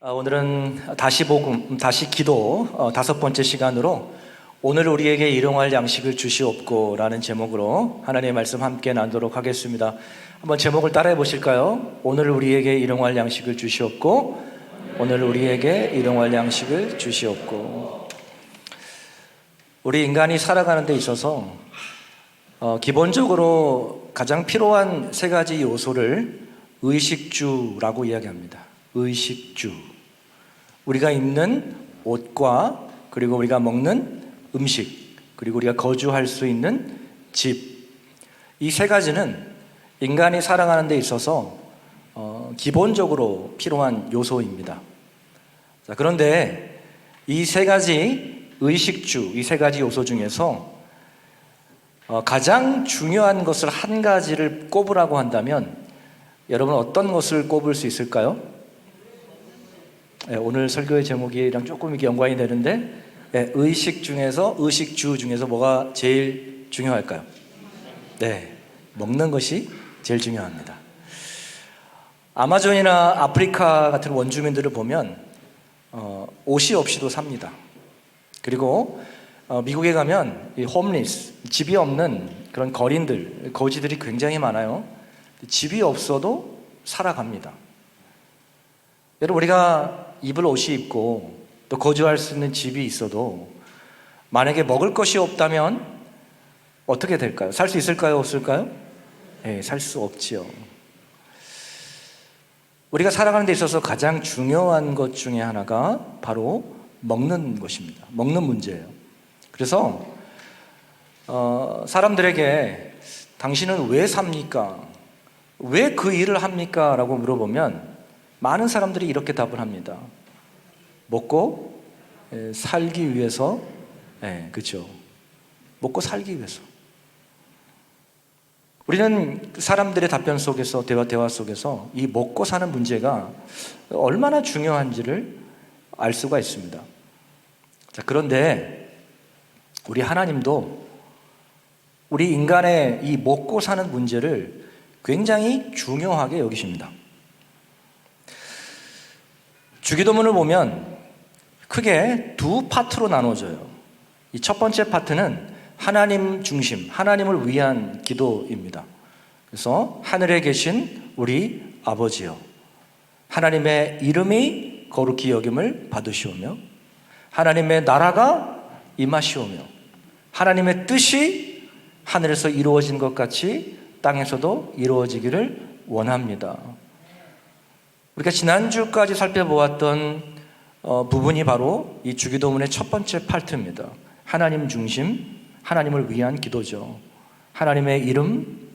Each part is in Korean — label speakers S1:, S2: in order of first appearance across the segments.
S1: 오늘은 다시 복음, 다시 기도 다섯 번째 시간으로 오늘 우리에게 일용할 양식을 주시옵고라는 제목으로 하나님의 말씀 함께 나누도록 하겠습니다. 한번 제목을 따라해 보실까요? 오늘 우리에게 일용할 양식을 주시옵고, 오늘 우리에게 일용할 양식을 주시옵고. 우리 인간이 살아가는 데 있어서 기본적으로 가장 필요한 세 가지 요소를 의식주라고 이야기합니다. 의식주. 우리가 입는 옷과, 그리고 우리가 먹는 음식, 그리고 우리가 거주할 수 있는 집, 이 세 가지는 인간이 살아가는 데 있어서 기본적으로 필요한 요소입니다. 자, 그런데 이 세 가지 의식주, 이 세 가지 요소 중에서 가장 중요한 것을 한 가지를 꼽으라고 한다면 여러분 어떤 것을 꼽을 수 있을까요? 오늘 설교의 제목이랑 조금 이렇게 연관이 되는데, 의식주 중에서 뭐가 제일 중요할까요? 네, 먹는 것이 제일 중요합니다. 아마존이나 아프리카 같은 원주민들을 보면 옷이 없이도 삽니다. 그리고 미국에 가면 이 홈리스, 집이 없는 그런 거린들, 거지들이 굉장히 많아요. 집이 없어도 살아갑니다. 여러분, 우리가 입을 옷이 있고 또 거주할 수 있는 집이 있어도 만약에 먹을 것이 없다면 어떻게 될까요? 살 수 있을까요? 없을까요? 네, 살 수 없지요. 우리가 살아가는 데 있어서 가장 중요한 것 중에 하나가 바로 먹는 것입니다. 먹는 문제예요. 그래서 사람들에게 당신은 왜 삽니까? 왜 그 일을 합니까? 라고 물어보면 많은 사람들이 이렇게 답을 합니다. 먹고 살기 위해서. 그렇죠. 먹고 살기 위해서. 우리는 사람들의 답변 속에서, 대화 속에서 이 먹고 사는 문제가 얼마나 중요한지를 알 수가 있습니다. 자, 그런데 우리 하나님도 우리 인간의 이 먹고 사는 문제를 굉장히 중요하게 여기십니다. 주기도문을 보면 크게 두 파트로 나눠져요. 이 첫 번째 파트는 하나님 중심, 하나님을 위한 기도입니다. 그래서 하늘에 계신 우리 아버지여, 하나님의 이름이 거룩히 여김을 받으시오며 하나님의 나라가 임하시오며 하나님의 뜻이 하늘에서 이루어진 것 같이 땅에서도 이루어지기를 원합니다. 우리가 지난주까지 살펴보았던 부분이 바로 이 주기도문의 첫 번째 파트입니다. 하나님 중심, 하나님을 위한 기도죠. 하나님의 이름,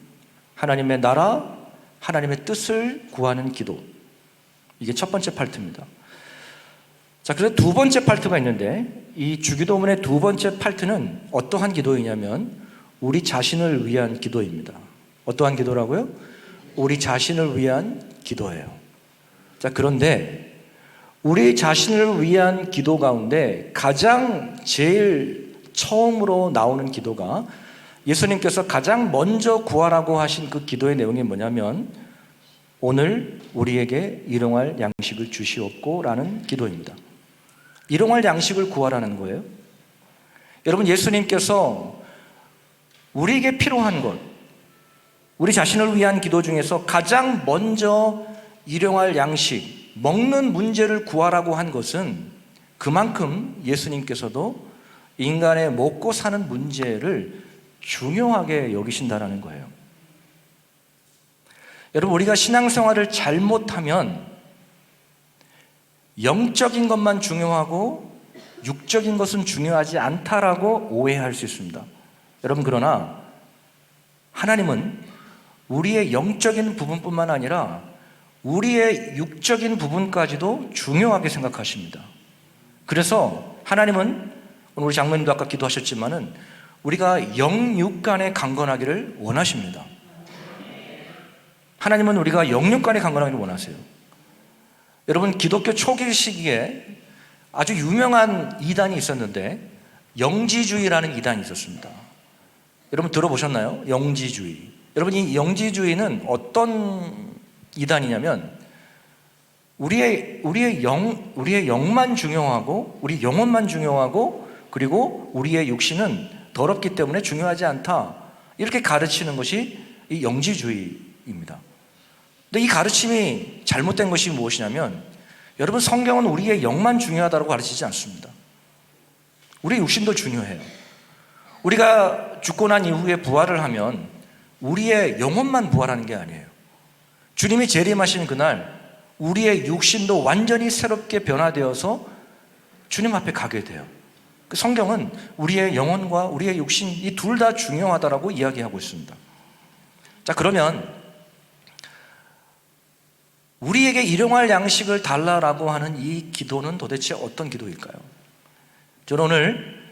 S1: 하나님의 나라, 하나님의 뜻을 구하는 기도. 이게 첫 번째 파트입니다. 자, 그래서 두 번째 파트가 있는데 이 주기도문의 두 번째 파트는 어떠한 기도이냐면 우리 자신을 위한 기도입니다. 어떠한 기도라고요? 우리 자신을 위한 기도예요. 자, 그런데 우리 자신을 위한 기도 가운데 가장 제일 처음으로 나오는 기도가 예수님께서 가장 먼저 구하라고 하신 그 기도의 내용이 뭐냐면 오늘 우리에게 일용할 양식을 주시옵고 라는 기도입니다. 일용할 양식을 구하라는 거예요. 여러분, 예수님께서 우리에게 필요한 것, 우리 자신을 위한 기도 중에서 가장 먼저 일용할 양식, 먹는 문제를 구하라고 한 것은 그만큼 예수님께서도 인간의 먹고 사는 문제를 중요하게 여기신다는 거예요. 여러분, 우리가 신앙생활을 잘못하면 영적인 것만 중요하고 육적인 것은 중요하지 않다라고 오해할 수 있습니다. 여러분, 그러나 하나님은 우리의 영적인 부분뿐만 아니라 우리의 육적인 부분까지도 중요하게 생각하십니다. 그래서 하나님은 오늘 우리 장로님도 아까 기도하셨지만은 우리가 영육 간에 강건하기를 원하십니다. 하나님은 우리가 영육 간에 강건하기를 원하세요. 여러분, 기독교 초기 시기에 아주 유명한 이단이 있었는데 영지주의라는 이단이 있었습니다. 여러분 들어보셨나요? 영지주의. 여러분, 이 영지주의는 어떤 이단이냐면 우리의 영만 중요하고 우리 영혼만 중요하고 그리고 우리의 육신은 더럽기 때문에 중요하지 않다. 이렇게 가르치는 것이 이 영지주의입니다. 근데 이 가르침이 잘못된 것이 무엇이냐면 여러분, 성경은 우리의 영만 중요하다고 가르치지 않습니다. 우리의 육신도 중요해요. 우리가 죽고 난 이후에 부활을 하면 우리의 영혼만 부활하는 게 아니에요. 주님이 재림하신 그날 우리의 육신도 완전히 새롭게 변화되어서 주님 앞에 가게 돼요. 그 성경은 우리의 영혼과 우리의 육신 이 둘 다 중요하다라고 이야기하고 있습니다. 자, 그러면 우리에게 일용할 양식을 달라라고 하는 이 기도는 도대체 어떤 기도일까요? 저는 오늘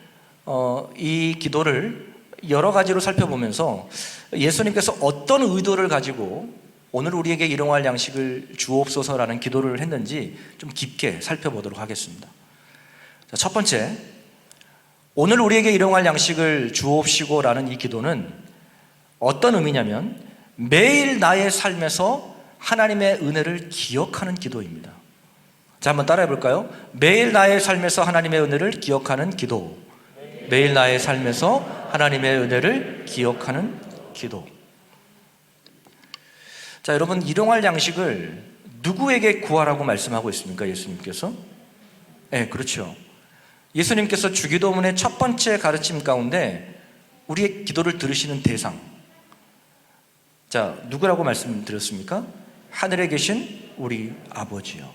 S1: 이 기도를 여러 가지로 살펴보면서 예수님께서 어떤 의도를 가지고 오늘 우리에게 일용할 양식을 주옵소서라는 기도를 했는지 좀 깊게 살펴보도록 하겠습니다. 자, 첫 번째, 오늘 우리에게 일용할 양식을 주옵시고라는 이 기도는 어떤 의미냐면 매일 나의 삶에서 하나님의 은혜를 기억하는 기도입니다. 자, 한번 따라해 볼까요? 매일 나의 삶에서 하나님의 은혜를 기억하는 기도. 매일 나의 삶에서 하나님의 은혜를 기억하는 기도. 자, 여러분, 일용할 양식을 누구에게 구하라고 말씀하고 있습니까? 예수님께서? 네, 그렇죠. 예수님께서 주기도문의 첫 번째 가르침 가운데 우리의 기도를 들으시는 대상, 자, 누구라고 말씀드렸습니까? 하늘에 계신 우리 아버지요.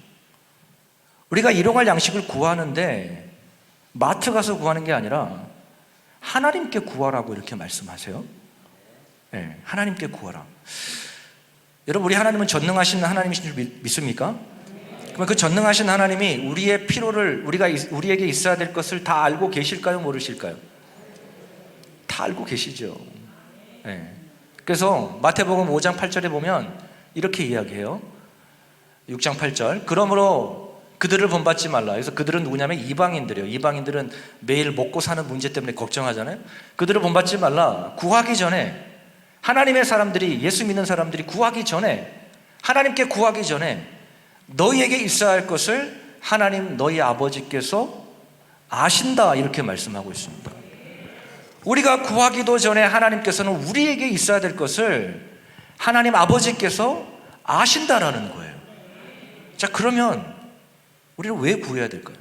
S1: 우리가 일용할 양식을 구하는데 마트 가서 구하는 게 아니라 하나님께 구하라고 이렇게 말씀하세요. 네, 하나님께 구하라. 여러분, 우리 하나님은 전능하신 하나님이신 줄 믿습니까? 그러면 그 전능하신 하나님이 우리의 필요를, 우리에게 있어야 될 것을 다 알고 계실까요? 모르실까요? 다 알고 계시죠. 네. 그래서 마태복음 5장 8절에 보면 이렇게 이야기해요. 6장 8절. 그러므로 그들을 본받지 말라. 그래서 그들은 누구냐면 이방인들이에요. 이방인들은 매일 먹고 사는 문제 때문에 걱정하잖아요. 그들을 본받지 말라. 구하기 전에, 하나님의 사람들이, 예수 믿는 사람들이 구하기 전에, 하나님께 구하기 전에 너희에게 있어야 할 것을 하나님 너희 아버지께서 아신다, 이렇게 말씀하고 있습니다. 우리가 구하기도 전에 하나님께서는 우리에게 있어야 될 것을 하나님 아버지께서 아신다라는 거예요. 자, 그러면 우리는 왜 구해야 될까요?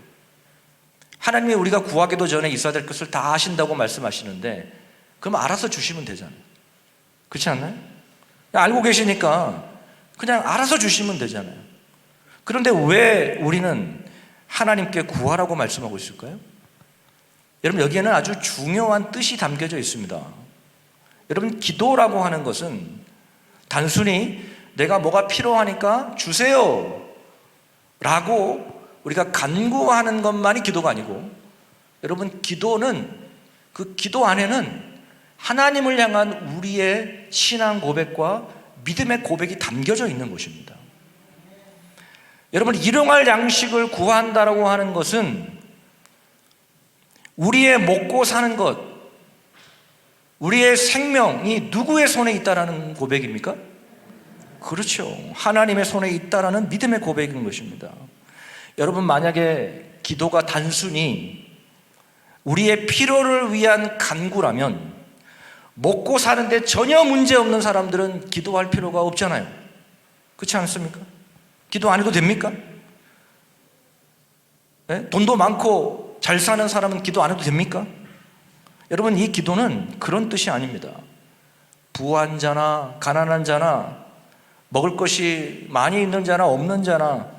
S1: 하나님이 우리가 구하기도 전에 있어야 될 것을 다 아신다고 말씀하시는데 그럼 알아서 주시면 되잖아요. 그렇지 않나요? 알고 계시니까 그냥 알아서 주시면 되잖아요. 그런데 왜 우리는 하나님께 구하라고 말씀하고 있을까요? 여러분, 여기에는 아주 중요한 뜻이 담겨져 있습니다. 여러분, 기도라고 하는 것은 단순히 내가 뭐가 필요하니까 주세요 라고 우리가 간구하는 것만이 기도가 아니고, 여러분, 기도는, 그 기도 안에는 하나님을 향한 우리의 신앙 고백과 믿음의 고백이 담겨져 있는 것입니다. 여러분, 일용할 양식을 구한다라고 하는 것은 우리의 먹고 사는 것, 우리의 생명이 누구의 손에 있다라는 고백입니까? 그렇죠. 하나님의 손에 있다라는 믿음의 고백인 것입니다. 여러분, 만약에 기도가 단순히 우리의 필요를 위한 간구라면 먹고 사는데 전혀 문제 없는 사람들은 기도할 필요가 없잖아요. 그렇지 않습니까? 기도 안 해도 됩니까? 네? 돈도 많고 잘 사는 사람은 기도 안 해도 됩니까? 여러분, 이 기도는 그런 뜻이 아닙니다. 부한 자나 가난한 자나 먹을 것이 많이 있는 자나 없는 자나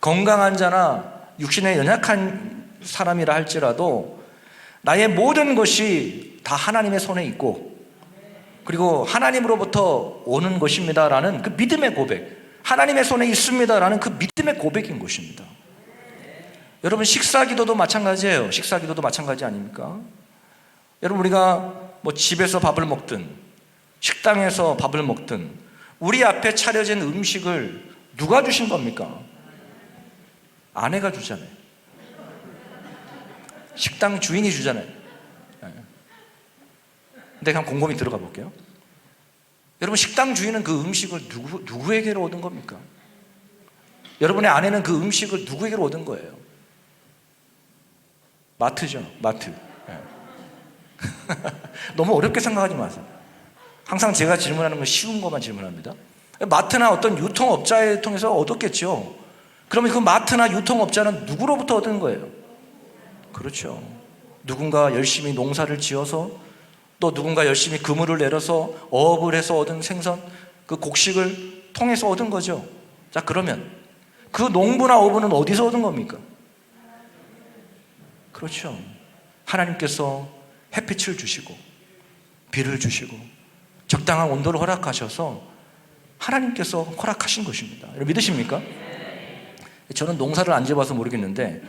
S1: 건강한 자나 육신에 연약한 사람이라 할지라도 나의 모든 것이 다 하나님의 손에 있고 그리고 하나님으로부터 오는 것입니다라는 그 믿음의 고백, 하나님의 손에 있습니다라는 그 믿음의 고백인 것입니다. 여러분, 식사기도도 마찬가지예요. 식사기도도 마찬가지 아닙니까? 여러분, 우리가 뭐 집에서 밥을 먹든 식당에서 밥을 먹든 우리 앞에 차려진 음식을 누가 주신 겁니까? 아내가 주잖아요. 식당 주인이 주잖아요. 근데 그냥 곰곰이 들어가 볼게요. 여러분, 식당 주인은 그 음식을 누구에게로 얻은 겁니까? 여러분의 아내는 그 음식을 누구에게로 얻은 거예요? 마트죠, 마트. 네. 너무 어렵게 생각하지 마세요. 항상 제가 질문하는 건 쉬운 것만 질문합니다. 마트나 어떤 유통업자에 통해서 얻었겠죠. 그러면 그 마트나 유통업자는 누구로부터 얻은 거예요? 그렇죠. 누군가 열심히 농사를 지어서, 또 누군가 열심히 그물을 내려서 어업을 해서 얻은 생선, 그 곡식을 통해서 얻은 거죠. 자, 그러면 그 농부나 어부는 어디서 얻은 겁니까? 그렇죠. 하나님께서 햇빛을 주시고 비를 주시고 적당한 온도를 허락하셔서 하나님께서 허락하신 것입니다. 여러분 믿으십니까? 저는 농사를 안 지어봐서 모르겠는데,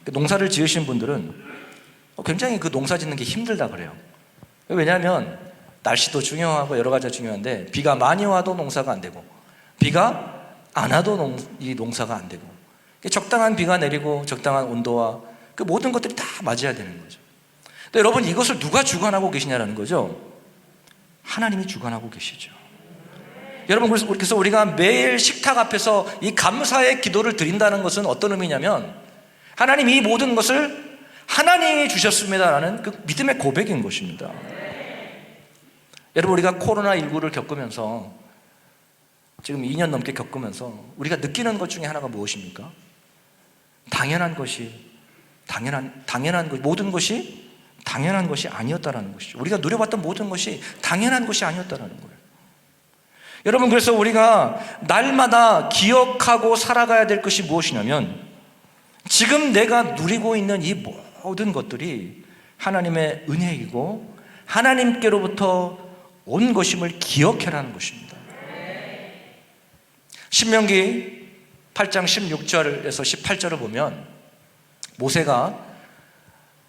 S1: 농사를 지으신 분들은 굉장히 그 농사 짓는 게 힘들다 그래요. 왜냐하면 날씨도 중요하고 여러 가지가 중요한데, 비가 많이 와도 농사가 안 되고 비가 안 와도 이 농사가 안 되고, 적당한 비가 내리고 적당한 온도와 그 모든 것들이 다 맞아야 되는 거죠. 근데 여러분, 이것을 누가 주관하고 계시냐라는 거죠. 하나님이 주관하고 계시죠. 여러분, 그래서 우리가 매일 식탁 앞에서 이 감사의 기도를 드린다는 것은 어떤 의미냐면, 하나님 이 모든 것을 하나님이 주셨습니다라는 그 믿음의 고백인 것입니다. 여러분, 우리가 코로나19를 겪으면서, 지금 2년 넘게 겪으면서 우리가 느끼는 것 중에 하나가 무엇입니까? 당연한 것이 모든 것이 당연한 것이 아니었다라는 것이죠. 우리가 누려봤던 모든 것이 당연한 것이 아니었다라는 거예요. 여러분, 그래서 우리가 날마다 기억하고 살아가야 될 것이 무엇이냐면, 지금 내가 누리고 있는 이 모든 것들이 하나님의 은혜이고 하나님께로부터 온 것임을 기억해라는 것입니다. 신명기 8장 16절에서 18절을 보면, 모세가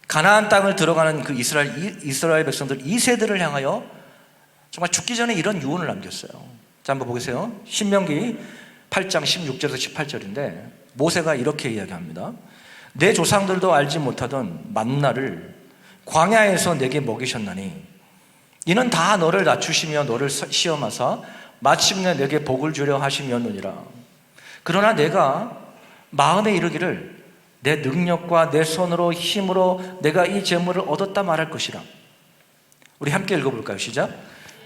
S1: 가나안 땅을 들어가는 그 이스라엘 백성들 2세들을 향하여 정말 죽기 전에 이런 유언을 남겼어요. 자, 한번 보세요. 신명기 8장 16절에서 18절인데 모세가 이렇게 이야기합니다. 내 조상들도 알지 못하던 만나를 광야에서 내게 먹이셨나니 이는 다 너를 낮추시며 너를 시험하사 마침내 내게 복을 주려 하심이었느니라. 그러나 내가 마음에 이르기를 내 능력과 내 손으로 힘으로 내가 이 재물을 얻었다 말할 것이라. 우리 함께 읽어볼까요? 시작.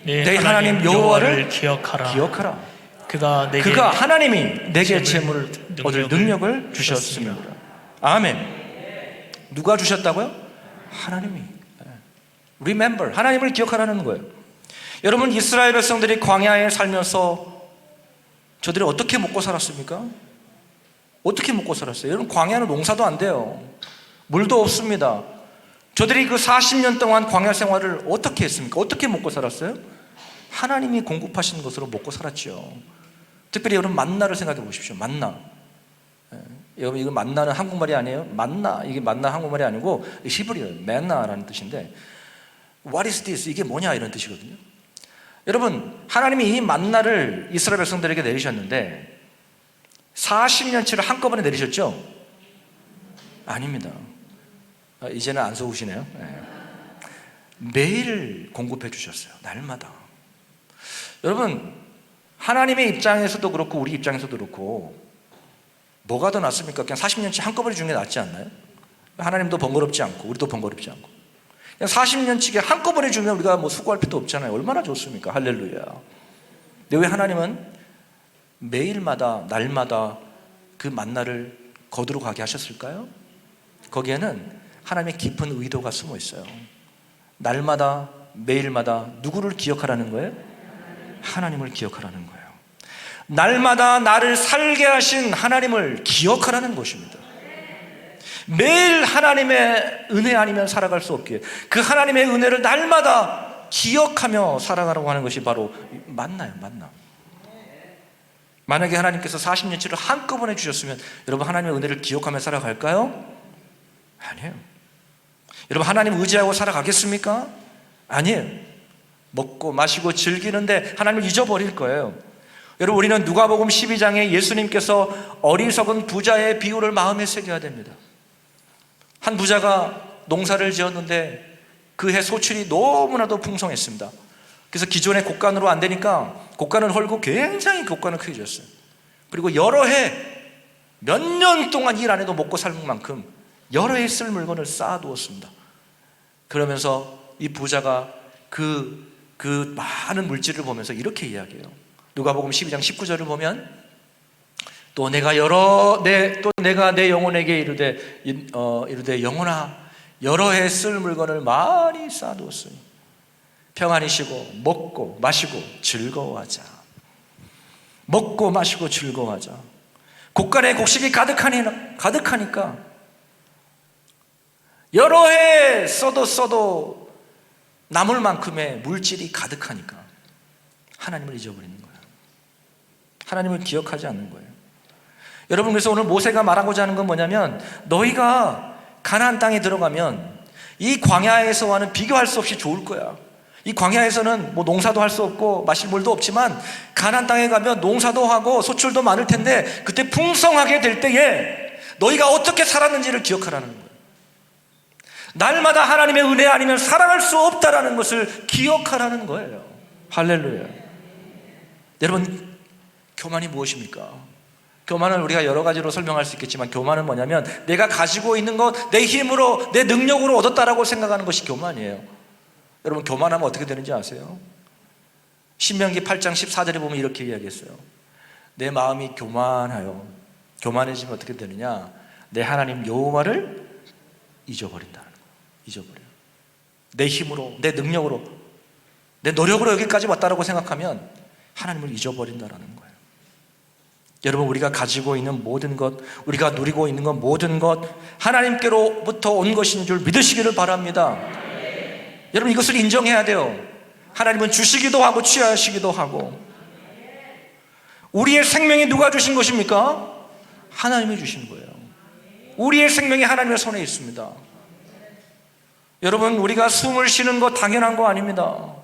S1: 내 하나님 여호와를 기억하라. 그가 하나님이 내게 재물을 얻을 능력을 주셨습니다. 아멘. 누가 주셨다고요? 하나님이. Remember, 하나님을 기억하라는 거예요. 여러분, 이스라엘 백성들이 광야에 살면서 저들이 어떻게 먹고 살았습니까? 어떻게 먹고 살았어요? 여러분, 광야는 농사도 안 돼요. 물도 없습니다. 저들이 그 40년 동안 광야 생활을 어떻게 했습니까? 어떻게 먹고 살았어요? 하나님이 공급하신 것으로 먹고 살았죠. 특별히 여러분, 만나를 생각해 보십시오. 만나. 여러분, 이거 만나는 한국말이 아니에요. 만나, 이게 만나 한국말이 아니고 히브리어예요. 맨나라는 뜻인데, What is this? 이게 뭐냐 이런 뜻이거든요. 여러분, 하나님이 이 만나를 이스라엘 백성들에게 내리셨는데 40년치를 한꺼번에 내리셨죠? 아닙니다. 이제는 안 속으시네요. 매일 공급해 주셨어요. 날마다. 여러분, 하나님의 입장에서도 그렇고 우리 입장에서도 그렇고 뭐가 더 낫습니까? 그냥 40년치 한꺼번에 주는 게 낫지 않나요? 하나님도 번거롭지 않고 우리도 번거롭지 않고 그냥 40년치게 한꺼번에 주면 우리가 뭐 수고할 필요도 없잖아요. 얼마나 좋습니까? 할렐루야. 근데 왜 하나님은 매일마다 날마다 그 만나를 거두러 가게 하셨을까요? 거기에는 하나님의 깊은 의도가 숨어 있어요. 날마다 매일마다 누구를 기억하라는 거예요? 하나님을 기억하라는 거예요. 날마다 나를 살게 하신 하나님을 기억하라는 것입니다. 매일 하나님의 은혜 아니면 살아갈 수 없기에 그 하나님의 은혜를 날마다 기억하며 살아가라고 하는 것이 바로 만나요. 만나. 만약에 하나님께서 40년치를 한꺼번에 주셨으면 여러분, 하나님의 은혜를 기억하며 살아갈까요? 아니에요. 여러분, 하나님 의지하고 살아가겠습니까? 아니에요. 먹고 마시고 즐기는데 하나님을 잊어버릴 거예요. 여러분, 우리는 누가복음 12장에 예수님께서 어리석은 부자의 비유를 마음에 새겨야 됩니다. 한 부자가 농사를 지었는데 그 해 소출이 너무나도 풍성했습니다. 그래서 기존의 곡간으로 안 되니까 곡간을 헐고 굉장히 곡간을 크게 지었어요. 그리고 여러 해 몇 년 동안 일 안 해도 먹고 살 만큼 여러 해 쓸 물건을 쌓아두었습니다. 그러면서 이 부자가 그 많은 물질을 보면서 이렇게 이야기해요. 누가복음 12장 19절을 보면 또 내가 내 영혼에게 이르되 영혼아 여러 해 쓸 물건을 많이 쌓아두었으니 평안히 쉬고 먹고 마시고 즐거워하자. 먹고 마시고 즐거워하자. 곡간에 곡식이 가득하니까 여러 해 써도 남을 만큼의 물질이 가득하니까 하나님을 잊어버리는 거예요. 하나님을 기억하지 않는 거예요. 여러분, 그래서 오늘 모세가 말하고자 하는 건 뭐냐면 너희가 가나안 땅에 들어가면 이 광야에서와는 비교할 수 없이 좋을 거야. 이 광야에서는 뭐 농사도 할 수 없고 마실 물도 없지만 가나안 땅에 가면 농사도 하고 소출도 많을 텐데 그때 풍성하게 될 때에 너희가 어떻게 살았는지를 기억하라는 거예요. 날마다 하나님의 은혜 아니면 살아갈 수 없다라는 것을 기억하라는 거예요. 할렐루야. 여러분, 교만이 무엇입니까? 교만은 우리가 여러 가지로 설명할 수 있겠지만 교만은 뭐냐면 내가 가지고 있는 것, 내 힘으로, 내 능력으로 얻었다라고 생각하는 것이 교만이에요. 여러분, 교만하면 어떻게 되는지 아세요? 신명기 8장 14절에 보면 이렇게 이야기했어요. 내 마음이 교만해지면 어떻게 되느냐? 내 하나님 여호와를 잊어버린다는 거예요. 잊어버려요. 내 힘으로, 내 능력으로, 내 노력으로 여기까지 왔다라고 생각하면 하나님을 잊어버린다는 거예요. 여러분, 우리가 가지고 있는 모든 것, 우리가 누리고 있는 것, 모든 것 하나님께로부터 온 것인 줄 믿으시기를 바랍니다. 여러분, 이것을 인정해야 돼요. 하나님은 주시기도 하고 취하시기도 하고. 우리의 생명이 누가 주신 것입니까? 하나님이 주신 거예요. 우리의 생명이 하나님의 손에 있습니다. 여러분, 우리가 숨을 쉬는 거 당연한 거 아닙니다.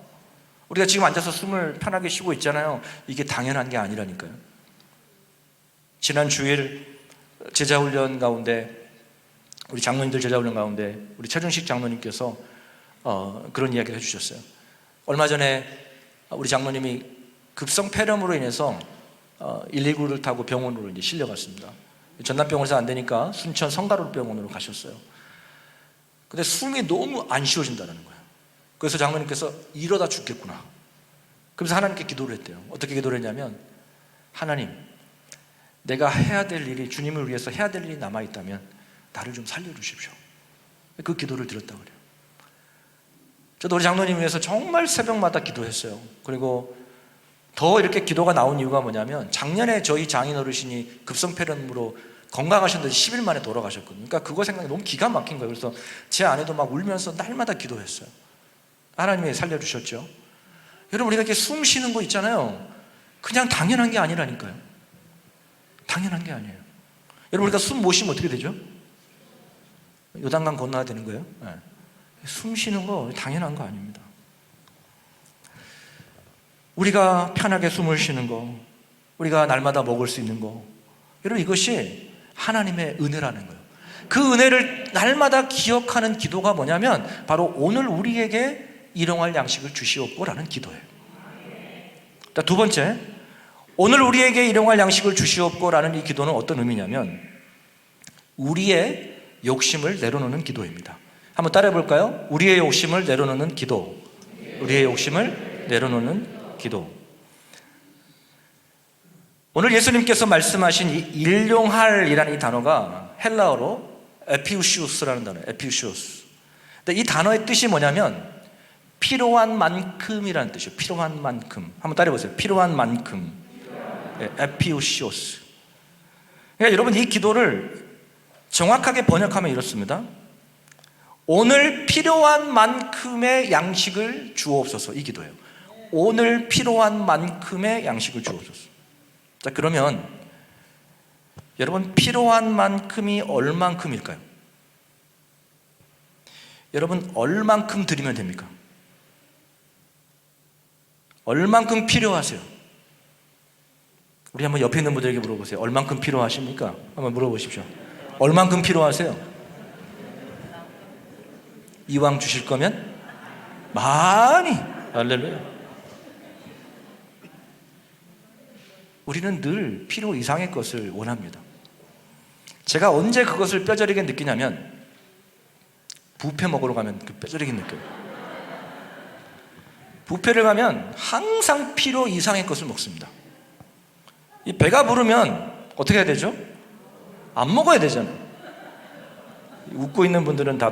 S1: 우리가 지금 앉아서 숨을 편하게 쉬고 있잖아요. 이게 당연한 게 아니라니까요. 지난 주일 제자훈련 가운데, 우리 장로님들 제자훈련 가운데 우리 최준식 장로님께서 그런 이야기를 해주셨어요. 얼마 전에 우리 장로님이 급성 폐렴으로 인해서 119를 타고 병원으로 이제 실려갔습니다. 전남병원에서 안 되니까 순천 성가로병원으로 가셨어요. 근데 숨이 너무 안 쉬어진다는 거예요. 그래서 장로님께서 이러다 죽겠구나. 그래서 하나님께 기도를 했대요. 어떻게 기도를 했냐면, 하나님, 내가 해야 될 일이, 주님을 위해서 해야 될 일이 남아있다면 나를 좀 살려주십시오. 그 기도를 드렸다고 그래요. 저도 우리 장로님 위해서 정말 새벽마다 기도했어요. 그리고 더 이렇게 기도가 나온 이유가 뭐냐면, 작년에 저희 장인 어르신이 급성폐렴으로 건강하셨는데 10일 만에 돌아가셨거든요. 그러니까 그거 생각이 너무 기가 막힌 거예요. 그래서 제 아내도 막 울면서 날마다 기도했어요. 하나님이 살려주셨죠. 여러분, 우리가 이렇게 숨 쉬는 거 있잖아요. 그냥 당연한 게 아니라니까요. 당연한 게 아니에요. 여러분, 우리가 숨 못 쉬면 어떻게 되죠? 요단강 건너야 되는 거예요. 네. 숨 쉬는 거 당연한 거 아닙니다. 우리가 편하게 숨을 쉬는 거, 우리가 날마다 먹을 수 있는 거, 여러분, 이것이 하나님의 은혜라는 거예요. 그 은혜를 날마다 기억하는 기도가 뭐냐면 바로 오늘 우리에게 일용할 양식을 주시옵고라는 기도예요. 자, 두 번째, 오늘 우리에게 일용할 양식을 주시옵고라는 이 기도는 어떤 의미냐면 우리의 욕심을 내려놓는 기도입니다. 한번 따라해 볼까요? 우리의 욕심을 내려놓는 기도. 우리의 욕심을 내려놓는 기도. 오늘 예수님께서 말씀하신 이 일용할이라는 이 단어가 헬라어로 에피우시우스라는 단어예요. 에피우시우스. 근데 이 단어의 뜻이 뭐냐면 필요한 만큼이라는 뜻이에요. 필요한 만큼. 한번 따라해 보세요. 필요한 만큼. 에피우시우스. 그러니까 여러분, 이 기도를 정확하게 번역하면 이렇습니다. 오늘 필요한 만큼의 양식을 주옵소서. 이 기도예요. 오늘 필요한 만큼의 양식을 주옵소서. 자, 그러면 여러분, 필요한 만큼이 얼만큼일까요? 여러분, 얼만큼 드리면 됩니까? 얼만큼 필요하세요? 우리 한번 옆에 있는 분들에게 물어보세요. 얼만큼 필요하십니까? 한번 물어보십시오. 얼만큼 필요하세요? 이왕 주실 거면 많이. 할렐루야. 우리는 늘 필요 이상의 것을 원합니다. 제가 언제 그것을 뼈저리게 느끼냐면 뷔페 먹으러 가면 그 뼈저리게 느껴요. 뷔페를 가면 항상 필요 이상의 것을 먹습니다. 이 배가 부르면 어떻게 해야 되죠? 안 먹어야 되잖아요. 웃고 있는 분들은 다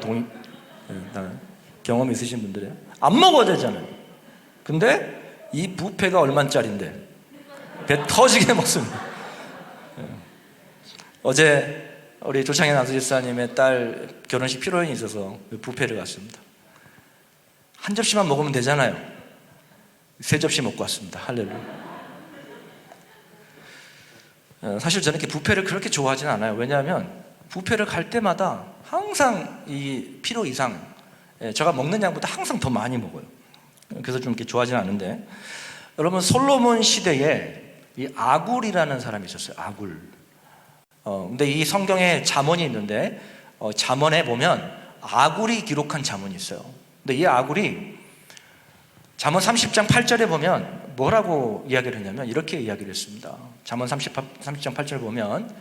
S1: 경험 있으신 분들이에요. 안 먹어야 되잖아요. 근데 이 뷔페가 얼마짜리인데 배 터지게 먹습니다. 어제 우리 조창현 안수집사님의 딸 결혼식 피로연이 있어서 뷔페를 갔습니다. 한 접시만 먹으면 되잖아요. 3접시 먹고 왔습니다. 할렐루야. 사실 저는 이렇게 뷔페를 그렇게 좋아하지는 않아요. 왜냐하면 뷔페를 갈 때마다 항상 이 필요 이상, 제가 먹는 양보다 항상 더 많이 먹어요. 그래서 좀 이렇게 좋아하지는 않은데, 여러분 솔로몬 시대에 이 아굴이라는 사람이 있었어요. 아굴. 근데 이 성경에 잠언이 있는데 잠언에 보면 아굴이 기록한 잠언이 있어요. 근데 이 아굴이 잠언 30장 8절에 보면 뭐라고 이야기를 했냐면 이렇게 이야기를 했습니다. 잠언 30장 8절 보면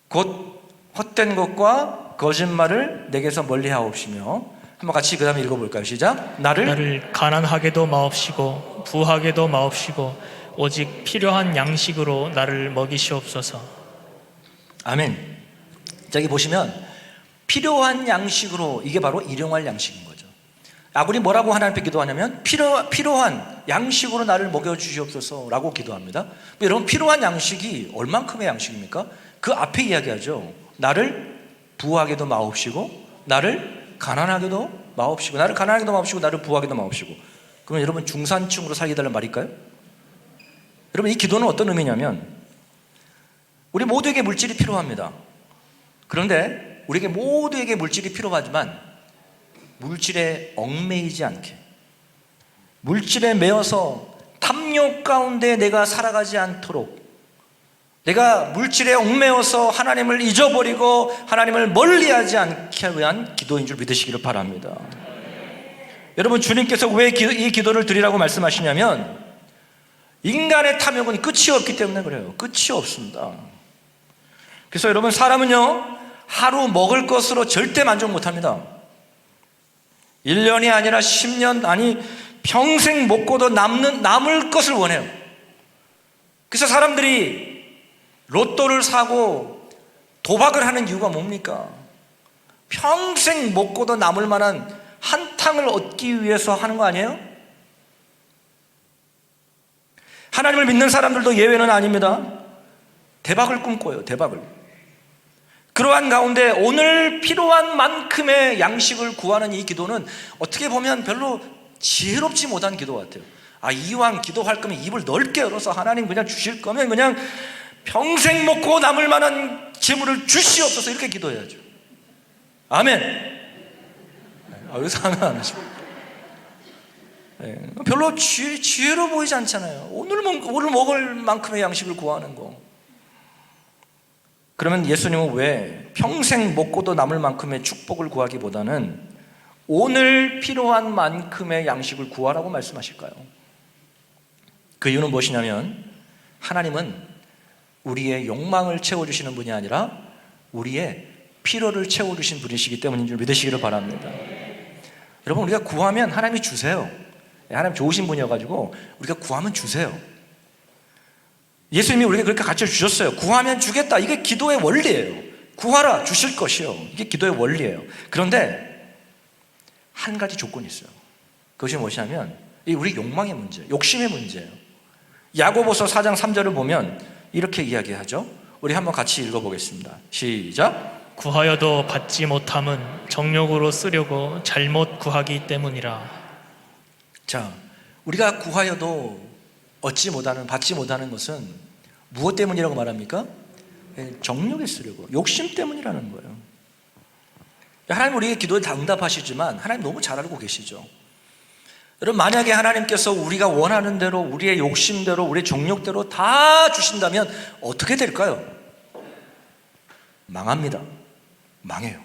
S1: 곧 헛된 것과 거짓말을 내게서 멀리하옵시며, 한번 같이 그 다음에 읽어볼까요? 시작. 나를
S2: 가난하게도 마옵시고 부하게도 마옵시고 오직 필요한 양식으로 나를 먹이시옵소서.
S1: 아멘. 여기 보시면 필요한 양식으로, 이게 바로 일용할 양식인 거죠. 아굴이 뭐라고 하나님께 기도하냐면 필요한 양식으로 나를 먹여주시옵소서 라고 기도합니다. 여러분 필요한 양식이 얼만큼의 양식입니까? 그 앞에 이야기하죠. 나를 부하게도 마옵시고 나를 가난하게도 마옵시고, 나를 가난하게도 마옵시고 나를 부하게도 마옵시고. 그러면 여러분 중산층으로 살게 달라는 말일까요? 여러분 이 기도는 어떤 의미냐면 우리 모두에게 물질이 필요합니다. 그런데 우리에게 모두에게 물질이 필요하지만 물질에 얽매이지 않게, 물질에 매여서 탐욕 가운데 내가 살아가지 않도록, 내가 물질에 얽매여서 하나님을 잊어버리고 하나님을 멀리하지 않게 위한 기도인 줄 믿으시기를 바랍니다. 여러분 주님께서 왜 이 기도를 드리라고 말씀하시냐면 인간의 탐욕은 끝이 없기 때문에 그래요. 끝이 없습니다. 그래서 여러분 사람은요 하루 먹을 것으로 절대 만족 못합니다. 1년이 아니라 10년, 아니 평생 먹고도 남을 것을 원해요. 그래서 사람들이 로또를 사고 도박을 하는 이유가 뭡니까? 평생 먹고도 남을 만한 한탕을 얻기 위해서 하는 거 아니에요? 하나님을 믿는 사람들도 예외는 아닙니다. 대박을 꿈꿔요. 대박을. 그러한 가운데 오늘 필요한 만큼의 양식을 구하는 이 기도는 어떻게 보면 별로 지혜롭지 못한 기도 같아요. 이왕 기도할 거면 입을 넓게 열어서 하나님 그냥 주실 거면 그냥 평생 먹고 남을 만한 재물을 주시옵소서 이렇게 기도해야죠. 아멘. 여기서 하면 안 하시고, 별로 지혜로 보이지 않잖아요. 오늘 먹을 만큼의 양식을 구하는 거. 그러면 예수님은 왜 평생 먹고도 남을 만큼의 축복을 구하기보다는 오늘 필요한 만큼의 양식을 구하라고 말씀하실까요? 그 이유는 무엇이냐면 하나님은 우리의 욕망을 채워주시는 분이 아니라 우리의 필요를 채워주신 분이시기 때문인 줄 믿으시기를 바랍니다. 여러분 우리가 구하면 하나님이 주세요. 하나님 좋으신 분이어가지고 우리가 구하면 주세요. 예수님이 우리에게 그렇게 가르쳐 주셨어요. 구하면 주겠다. 이게 기도의 원리예요. 구하라 주실 것이요. 이게 기도의 원리예요. 그런데 한 가지 조건이 있어요. 그것이 무엇이냐면 우리 욕망의 문제, 욕심의 문제예요. 야고보서 4장 3절을 보면 이렇게 이야기하죠. 우리 한번 같이 읽어보겠습니다. 시작.
S2: 구하여도 받지 못함은 정욕으로 쓰려고 잘못 구하기 때문이라.
S1: 자, 우리가 구하여도 받지 못하는 것은 무엇 때문이라고 말합니까? 정욕에 쓰려고, 욕심 때문이라는 거예요. 하나님 우리의 기도에 다 응답하시지만 하나님 너무 잘 알고 계시죠. 여러분 만약에 하나님께서 우리가 원하는 대로, 우리의 욕심대로, 우리의 정욕대로 다 주신다면 어떻게 될까요? 망합니다. 망해요.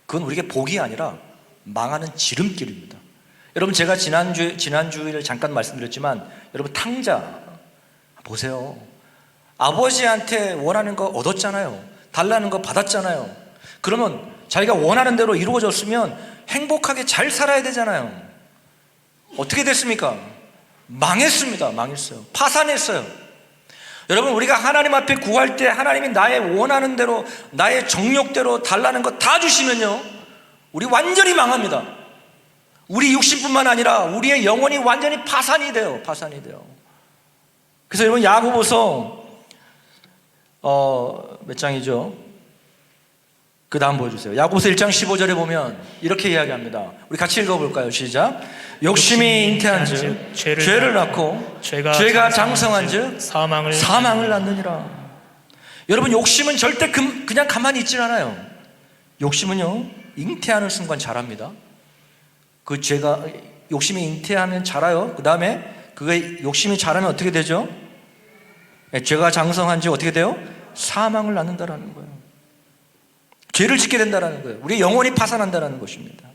S1: 그건 우리에게 복이 아니라 망하는 지름길입니다. 여러분 제가 지난주일 잠깐 말씀드렸지만 여러분 탕자 보세요. 아버지한테 원하는 거 얻었잖아요. 달라는 거 받았잖아요. 그러면 자기가 원하는 대로 이루어졌으면 행복하게 잘 살아야 되잖아요. 어떻게 됐습니까? 망했습니다. 망했어요. 파산했어요. 여러분, 우리가 하나님 앞에 구할 때 하나님이 나의 원하는 대로, 나의 정욕대로 달라는 거 다 주시면요, 우리 완전히 망합니다. 우리 육신뿐만 아니라 우리의 영혼이 완전히 파산이 돼요. 파산이 돼요. 그래서 여러분, 야고보서 몇 장이죠? 그 다음 보여주세요. 야고보서 1장 15절에 보면 이렇게 이야기합니다. 우리 같이 읽어볼까요? 시작. 욕심이 잉태한 즉 죄를 낳고 죄가 장성한 즉 사망을 낳느니라. 여러분, 욕심은 절대 그냥 가만히 있질 않아요. 욕심은요, 잉태하는 순간 자랍니다. 그 죄가, 욕심이 잉태하면 자라요. 그 다음에 그게 욕심이 자라면 어떻게 되죠? 죄가 장성한 즉 어떻게 돼요? 사망을 낳는다라는 거예요. 죄를 짓게 된다라는 거예요. 우리의 영혼이 파산한다라는 것입니다.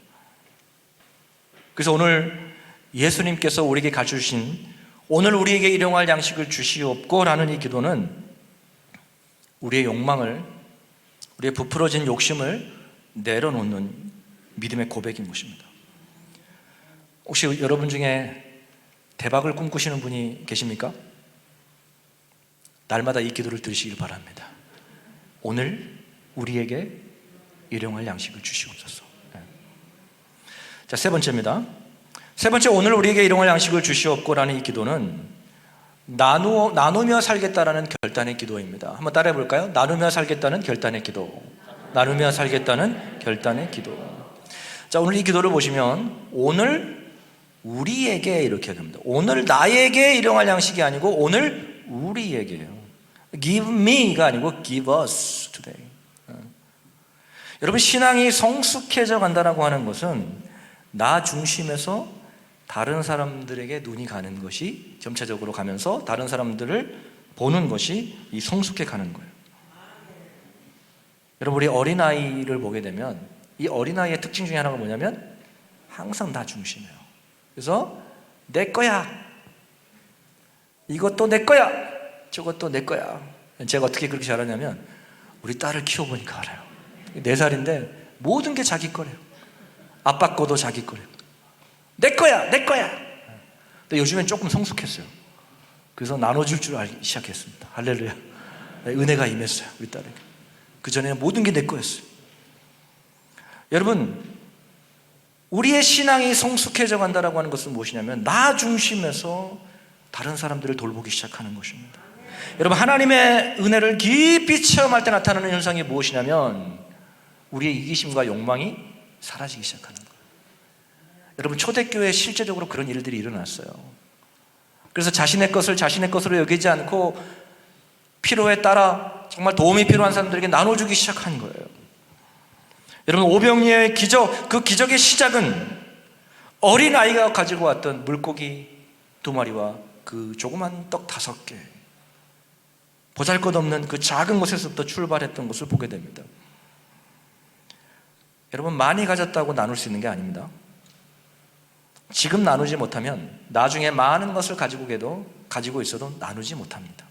S1: 그래서 오늘 예수님께서 우리에게 가르쳐주신 오늘 우리에게 일용할 양식을 주시옵고라는 이 기도는 우리의 욕망을, 우리의 부풀어진 욕심을 내려놓는 믿음의 고백인 것입니다. 혹시 여러분 중에 대박을 꿈꾸시는 분이 계십니까? 날마다 이 기도를 들으시길 바랍니다. 오늘 우리에게 일용할 양식을 주시옵소서. 자, 세 번째입니다. 세 번째, 오늘 우리에게 일용할 양식을 주시옵고라는 이 기도는 나누며 살겠다라는 결단의 기도입니다. 한번 따라해 볼까요? 나누며 살겠다는 결단의 기도. 나누며 살겠다는 결단의 기도. 자, 오늘 이 기도를 보시면 오늘 우리에게 이렇게 합니다. 오늘 나에게 일용할 양식이 아니고 오늘 우리에게요. Give me가 아니고 give us today. 여러분, 신앙이 성숙해져 간다라고 하는 것은 나 중심에서 다른 사람들에게 눈이 가는 것이 점차적으로 가면서 다른 사람들을 보는 것이 이 성숙해 가는 거예요. 여러분, 우리 어린아이를 보게 되면 이 어린아이의 특징 중에 하나가 뭐냐면 항상 나 중심이에요. 그래서 내 거야, 이것도 내 거야, 저것도 내 거야. 제가 어떻게 그렇게 잘하냐면 우리 딸을 키워보니까 알아요. 4살인데 모든 게 자기 거래요. 아빠 거도 자기 거래요. 내 거야, 내 거야. 근데 요즘엔 조금 성숙했어요. 그래서 나눠줄 줄 알기 시작했습니다. 할렐루야. 은혜가 임했어요, 우리 딸에게. 그전에는 모든 게 내 거였어요. 여러분, 우리의 신앙이 성숙해져 간다라고 하는 것은 무엇이냐면 나 중심에서 다른 사람들을 돌보기 시작하는 것입니다. 여러분, 하나님의 은혜를 깊이 체험할 때 나타나는 현상이 무엇이냐면 우리의 이기심과 욕망이 사라지기 시작하는 거예요. 여러분, 초대교회에 실제적으로 그런 일들이 일어났어요. 그래서 자신의 것을 자신의 것으로 여기지 않고 필요에 따라 정말 도움이 필요한 사람들에게 나눠주기 시작한 거예요. 여러분, 오병이어의 기적, 그 기적의 시작은 어린아이가 가지고 왔던 물고기 2마리와 그 조그만 떡 5개, 보잘것없는 그 작은 곳에서부터 출발했던 것을 보게 됩니다. 여러분, 많이 가졌다고 나눌 수 있는 게 아닙니다. 지금 나누지 못하면 나중에 많은 것을 가지고 있어도 나누지 못합니다.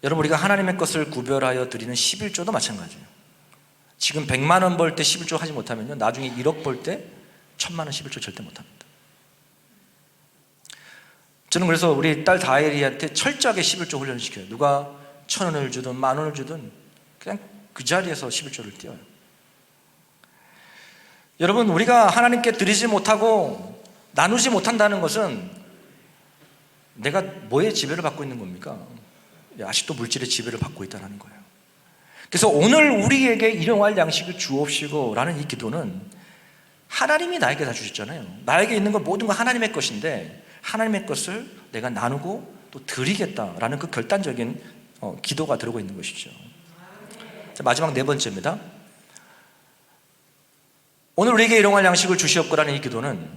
S1: 여러분, 우리가 하나님의 것을 구별하여 드리는 11조도 마찬가지예요. 지금 100만 원 벌 때 11조 하지 못하면요, 나중에 1억 벌 때 1000만 원 11조 절대 못합니다. 저는 그래서 우리 딸 다혜리한테 철저하게 11조 훈련을 시켜요. 누가 1000원을 주든 10,000원을 주든 그냥 그 자리에서 11조를 띄워요. 여러분, 우리가 하나님께 드리지 못하고 나누지 못한다는 것은 내가 뭐에 지배를 받고 있는 겁니까? 아직도 물질의 지배를 받고 있다는 거예요. 그래서 오늘 우리에게 일용할 양식을 주옵시고 라는 이 기도는 하나님이 나에게 다 주셨잖아요. 나에게 있는 건 모든 건 하나님의 것인데 하나님의 것을 내가 나누고 또 드리겠다라는 그 결단적인 기도가 들어가 있는 것이죠. 자, 마지막 4번째입니다. 오늘 우리에게 일용할 양식을 주시옵고라는 이 기도는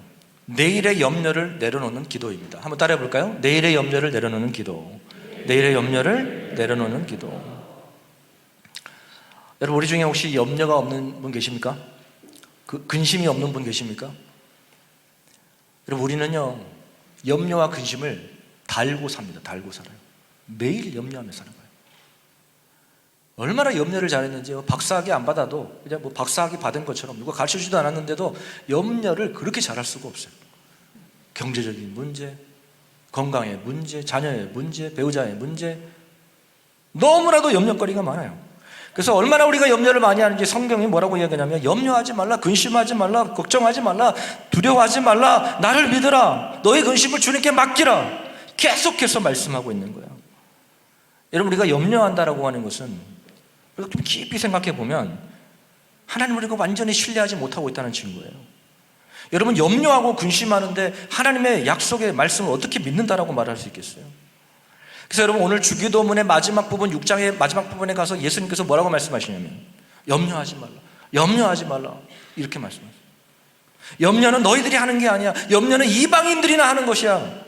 S1: 내일의 염려를 내려놓는 기도입니다. 한번 따라해 볼까요? 내일의 염려를 내려놓는 기도. 내일의 염려를 내려놓는 기도. 여러분, 우리 중에 혹시 염려가 없는 분 계십니까? 근심이 없는 분 계십니까? 여러분, 우리는요, 염려와 근심을 달고 삽니다. 달고 살아요. 매일 염려하며 사는 거예요. 얼마나 염려를 잘했는지요. 박사학위 안 받아도 그냥 뭐 박사학위 받은 것처럼 누가 가르쳐주지도 않았는데도 염려를 그렇게 잘할 수가 없어요. 경제적인 문제, 건강의 문제, 자녀의 문제, 배우자의 문제, 너무나도 염려거리가 많아요. 그래서 얼마나 우리가 염려를 많이 하는지 성경이 뭐라고 이야기하냐면 염려하지 말라, 근심하지 말라, 걱정하지 말라, 두려워하지 말라, 나를 믿으라, 너의 근심을 주님께 맡기라, 계속해서 말씀하고 있는 거예요. 여러분, 우리가 염려한다라고 하는 것은 좀 깊이 생각해 보면 하나님을 우리가 완전히 신뢰하지 못하고 있다는 증거예요. 여러분, 염려하고 근심하는데 하나님의 약속의 말씀을 어떻게 믿는다라고 말할 수 있겠어요? 그래서 여러분, 오늘 주기도문의 마지막 부분, 6장의 마지막 부분에 가서 예수님께서 뭐라고 말씀하시냐면 염려하지 말라, 염려하지 말라, 이렇게 말씀하세요. 염려는 너희들이 하는 게 아니야. 염려는 이방인들이나 하는 것이야.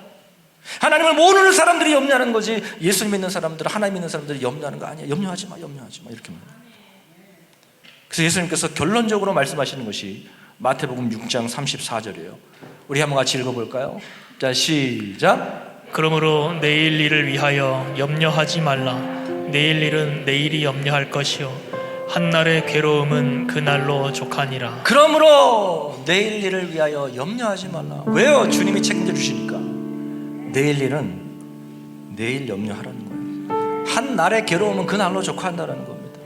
S1: 하나님을 모르는 사람들이 염려하는 거지, 예수님 믿는 사람들, 하나님 믿는 사람들이 염려하는 거 아니야. 염려하지 마, 염려하지 마, 이렇게 말해요. 그래서 예수님께서 결론적으로 말씀하시는 것이 마태복음 6장 34절이에요. 우리 한번 같이 읽어볼까요? 자, 시작.
S2: 그러므로 내일 일을 위하여 염려하지 말라. 내일 일은 내일이 염려할 것이요 한날의 괴로움은 그날로 족하니라.
S1: 그러므로 내일 일을 위하여 염려하지 말라. 왜요? 주님이 책임져 주시니까. 내일 일은 내일 염려하라는 거예요. 한날의 괴로움은 그날로 족한다라는 겁니다.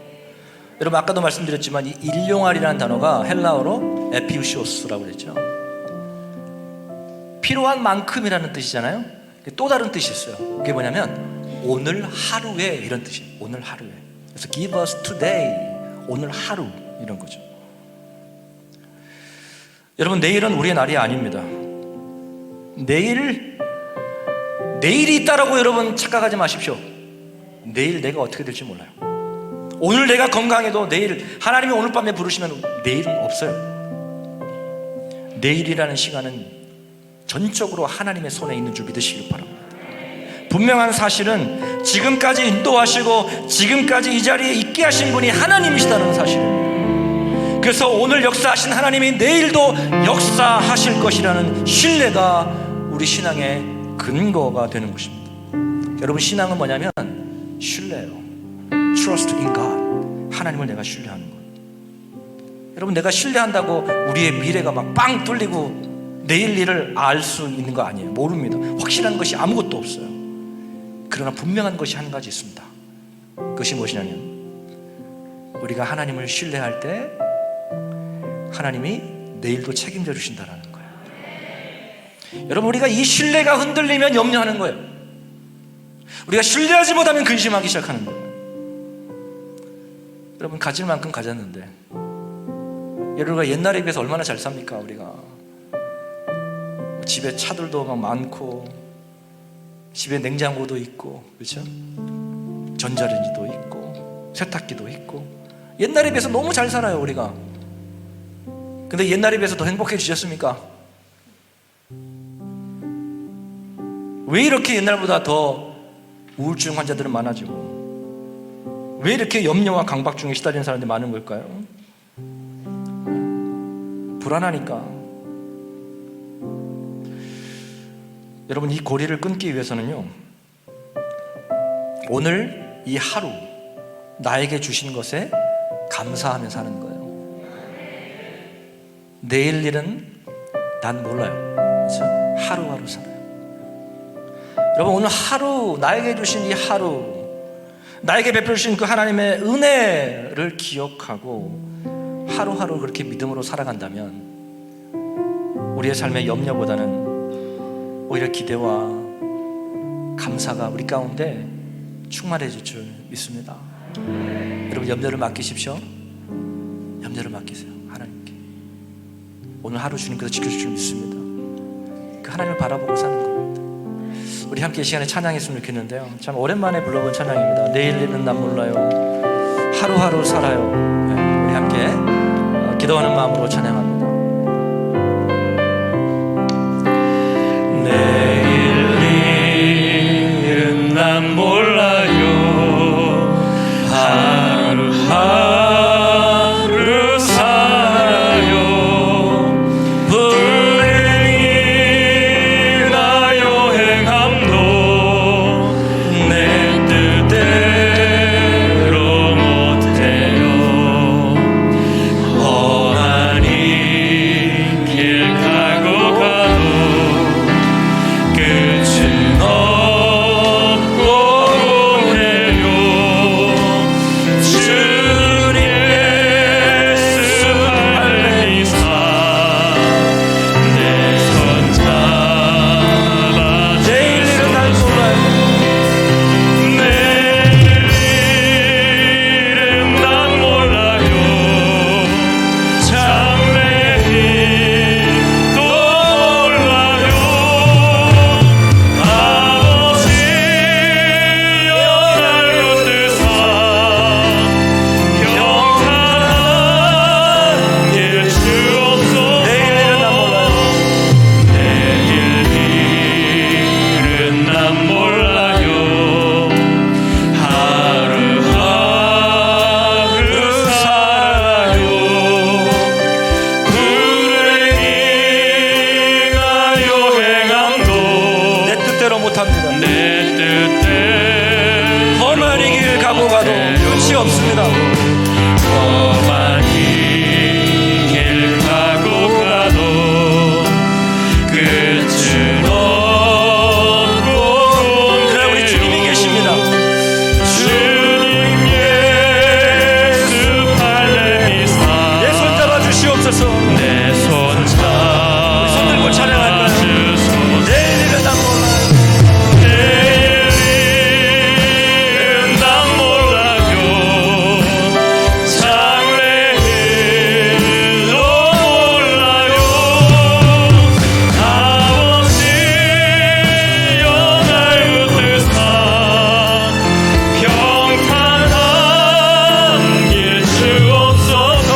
S1: 여러분, 아까도 말씀드렸지만 이 일용할이라는 단어가 헬라어로 에피우시오스라고 그랬죠. 필요한 만큼이라는 뜻이잖아요. 또 다른 뜻이 있어요. 그게 뭐냐면 오늘 하루에, 이런 뜻이에요. 오늘 하루에. 그래서 give us today, 오늘 하루, 이런 거죠. 여러분, 내일은 우리의 날이 아닙니다. 내일이 있다라고 여러분 착각하지 마십시오. 내일 내가 어떻게 될지 몰라요. 오늘 내가 건강해도 내일 하나님이 오늘 밤에 부르시면 내일은 없어요. 내일이라는 시간은 전적으로 하나님의 손에 있는 줄 믿으시길 바랍니다. 분명한 사실은 지금까지 인도하시고 지금까지 이 자리에 있게 하신 분이 하나님이시다는 사실입니다. 그래서 오늘 역사하신 하나님이 내일도 역사하실 것이라는 신뢰가 우리 신앙의 근거가 되는 것입니다. 여러분, 신앙은 뭐냐면 신뢰예요. Trust in God. 하나님을 내가 신뢰하는 거예요. 여러분, 내가 신뢰한다고 우리의 미래가 막 빵 뚫리고 내일 일을 알 수 있는 거 아니에요. 모릅니다. 확실한 것이 아무것도 없어요. 그러나 분명한 것이 한 가지 있습니다. 그것이 무엇이냐면 우리가 하나님을 신뢰할 때 하나님이 내일도 책임져 주신다는 거예요. 여러분, 우리가 이 신뢰가 흔들리면 염려하는 거예요. 우리가 신뢰하지 못하면 근심하기 시작하는 거예요. 여러분, 가질 만큼 가졌는데 여러분가 옛날에 비해서 얼마나 잘 삽니까? 우리가 집에 차들도 막 많고 집에 냉장고도 있고, 그렇죠? 전자레인지도 있고 세탁기도 있고 옛날에 비해서 너무 잘 살아요, 우리가. 근데 옛날에 비해서 더 행복해지셨습니까? 왜 이렇게 옛날보다 더 우울증 환자들은 많아지고 왜 이렇게 염려와 강박증에 시달리는 사람들이 많은 걸까요? 불안하니까. 여러분, 이 고리를 끊기 위해서는요, 오늘 이 하루 나에게 주신 것에 감사하며 사는 거예요. 내일 일은 난 몰라요. 그래서 하루하루 살아요. 여러분, 오늘 하루 나에게 주신 이 하루, 나에게 베풀어 주신 그 하나님의 은혜를 기억하고 하루하루 그렇게 믿음으로 살아간다면 우리의 삶의 염려보다는 오히려 기대와 감사가 우리 가운데 충만해질 줄 믿습니다. 여러분, 염려를 맡기십시오. 염려를 맡기세요, 하나님께. 오늘 하루 주님께서 지켜줄 줄 믿습니다. 그 하나님을 바라보고 사는 겁니다. 우리 함께 이 시간에 찬양했으면 좋겠는데요, 참 오랜만에 불러본 찬양입니다. 내일 일은 난 몰라요, 하루하루 살아요. 우리 함께 기도하는 마음으로 찬양합니다.
S2: 내일 일은 난 몰라요, 하루하루 살아요. 불행이나 여행함도 내 뜻대로
S1: 것이 없습니다.
S2: 험한 길 가고 가도 끝은 없고
S1: 그래 우리 주님이 계십니다.
S2: 주님 예수 팔레미사
S1: 내 손 잡아 주시옵소서.
S2: 내 손 잡아
S1: 손 들고 찬양할까요?
S2: 주소서.
S1: 내일은 난 몰라.
S2: 내일은 난 몰라요. 장래일도 몰라요. 아버지여 날 붙드사 평탄한 길 주옵소서.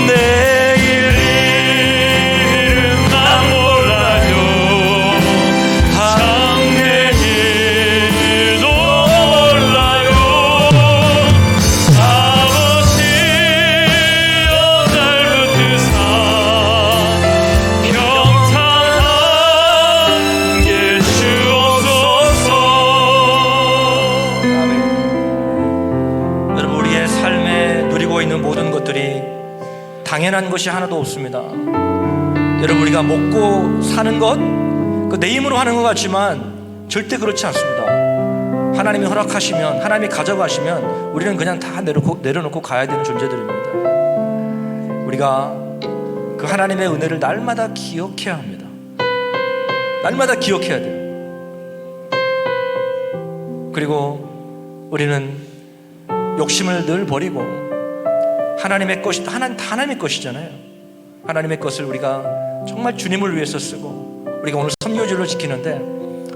S2: 내일은 난 몰라요. 장래일도 몰라요. 아버지여 날 붙드사 평탄한 길 주옵소서.
S1: 아멘. 여러분 우리의 삶에 누리고 있는 모든 것들이 당연한 것이 하나도 없습니다. 여러분 우리가 먹고 사는 것, 그 내 힘으로 하는 것 같지만 절대 그렇지 않습니다. 하나님이 허락하시면, 하나님이 가져가시면 우리는 그냥 다 내려놓고 가야 되는 존재들입니다. 우리가 그 하나님의 은혜를 날마다 기억해야 합니다. 날마다 기억해야 돼요. 그리고 우리는 욕심을 늘 버리고 하나님의 것이 하나님의 것이잖아요. 하나님의 것을 우리가 정말 주님을 위해서 쓰고, 우리가 오늘 선교주를 지키는데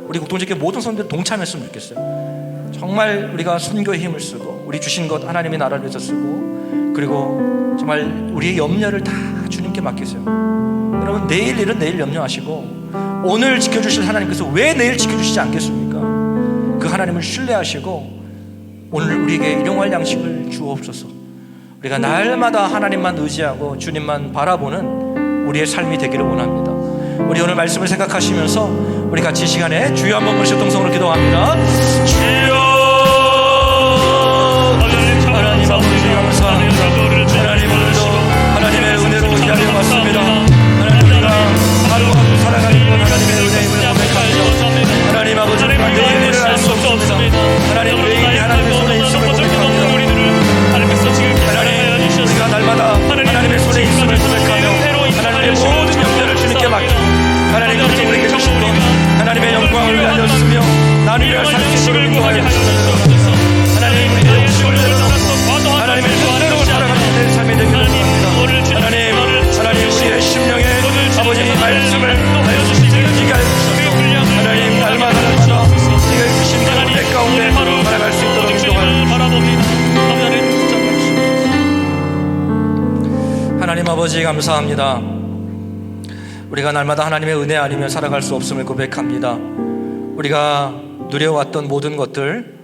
S1: 우리 공동체의 모든 성도들 동참했으면 좋겠어요. 정말 우리가 선교에 힘을 쓰고 우리 주신 것 하나님의 나라를 위해서 쓰고, 그리고 정말 우리의 염려를 다 주님께 맡기세요. 여러분 내일 일은 내일 염려하시고 오늘 지켜주실 하나님께서 왜 내일 지켜주시지 않겠습니까? 그 하나님을 신뢰하시고 오늘 우리에게 일용할 양식을 주옵소서. 우리가 날마다 하나님만 의지하고 주님만 바라보는 우리의 삶이 되기를 원합니다. 우리 오늘 말씀을 생각하시면서 우리 같이 이 시간에 주여 한번 부르시고 동성으로 기도합니다. 주여 하나님 아버지 감사합니다. 하나님 오늘도 하나님의 은혜로 이 자리에 왔습니다. 하나님 우리가 하루하루 살아가는 건 하나님의 은혜임을 고백합니다. 하나님 아버지 우리가 내일을 알 수 없습니다. 하나님 내일이 하나님의 손에 있음을 고백합니다. 하나님 우리가 날마다 하나님의 손에 있음을 고백하며 하나님의 모든 염려를 주님께 맡기고 하나님 그렇게 우리에게 주신 것 하나님의 영광을 위하여 쓰며 나를 위하여 살 수 있도록 인도하여 주옵소서. 하나님 우리의 욕심을 내려놓고 하나님의 뜻대로 살아가는 내 삶이 되기를 원합니다. 하나님 우리의 심령에 아버지 말씀을 들리게 하여 주셔서 하나님 날마다 우리가 주신 내 가운데 살아갈 수 있도록 인도하여 하나님 아버지 감사합니다. 우리가 날마다 하나님의 은혜 아니면 살아갈 수 없음을 고백합니다. 우리가 누려왔던 모든 것들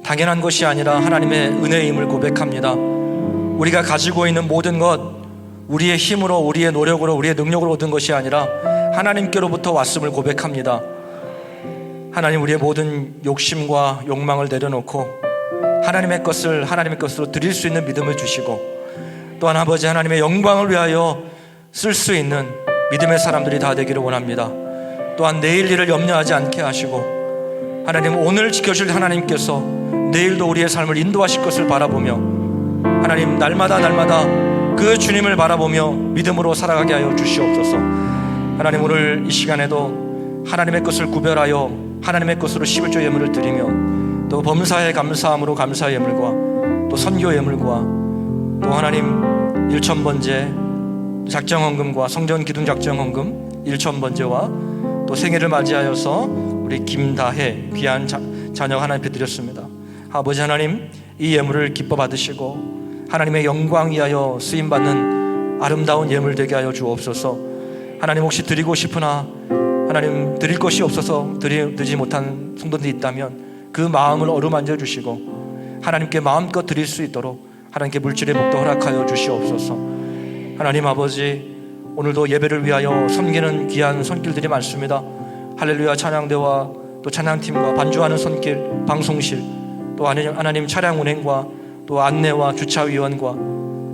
S1: 당연한 것이 아니라 하나님의 은혜임을 고백합니다. 우리가 가지고 있는 모든 것 우리의 힘으로, 우리의 노력으로, 우리의 능력으로 얻은 것이 아니라 하나님께로부터 왔음을 고백합니다. 하나님 우리의 모든 욕심과 욕망을 내려놓고 하나님의 것으로 드릴 수 있는 믿음을 주시고, 또한 아버지 하나님의 영광을 위하여 쓸 수 있는 믿음의 사람들이 다 되기를 원합니다. 또한 내일 일을 염려하지 않게 하시고 하나님 오늘 지켜줄 하나님께서 내일도 우리의 삶을 인도하실 것을 바라보며 하나님 날마다 그 주님을 바라보며 믿음으로 살아가게 하여 주시옵소서. 하나님 오늘 이 시간에도 하나님의 것을 구별하여 하나님의 것으로 11조 예물을 드리며 또 범사에 감사함으로 감사 예물과 또 선교 예물과 또 하나님 1,000번제 작정헌금과 성전 기둥 작정헌금 1,000번제와 또 생일을 맞이하여서 우리 김다혜 귀한 자녀 하나님께 드렸습니다. 아버지 하나님 이 예물을 기뻐 받으시고 하나님의 영광 위하여 쓰임받는 아름다운 예물 되게 하여 주옵소서. 하나님 혹시 드리고 싶으나 하나님 드릴 것이 없어서 드리지 못한 성도들이 있다면 그 마음을 어루만져 주시고 하나님께 마음껏 드릴 수 있도록 하나님께 물질의 복도 허락하여 주시옵소서. 하나님 아버지 오늘도 예배를 위하여 섬기는 귀한 손길들이 많습니다. 할렐루야 찬양대와 또 찬양팀과 반주하는 손길, 방송실 또 하나님 차량 운행과 또 안내와 주차위원과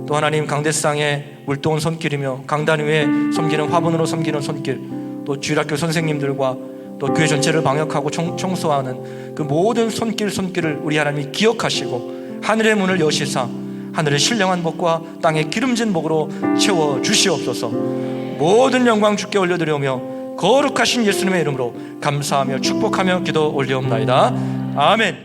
S1: 또 하나님 강대상의 물도원 손길이며 강단 위에 섬기는 화분으로 섬기는 손길, 또 주일학교 선생님들과 또 교회 전체를 방역하고 청소하는 그 모든 손길을 우리 하나님이 기억하시고 하늘의 문을 여시사 하늘의 신령한 복과 땅의 기름진 복으로 채워 주시옵소서. 모든 영광 주께 올려드리오며 거룩하신 예수님의 이름으로 감사하며 축복하며 기도 올리옵나이다. 아멘.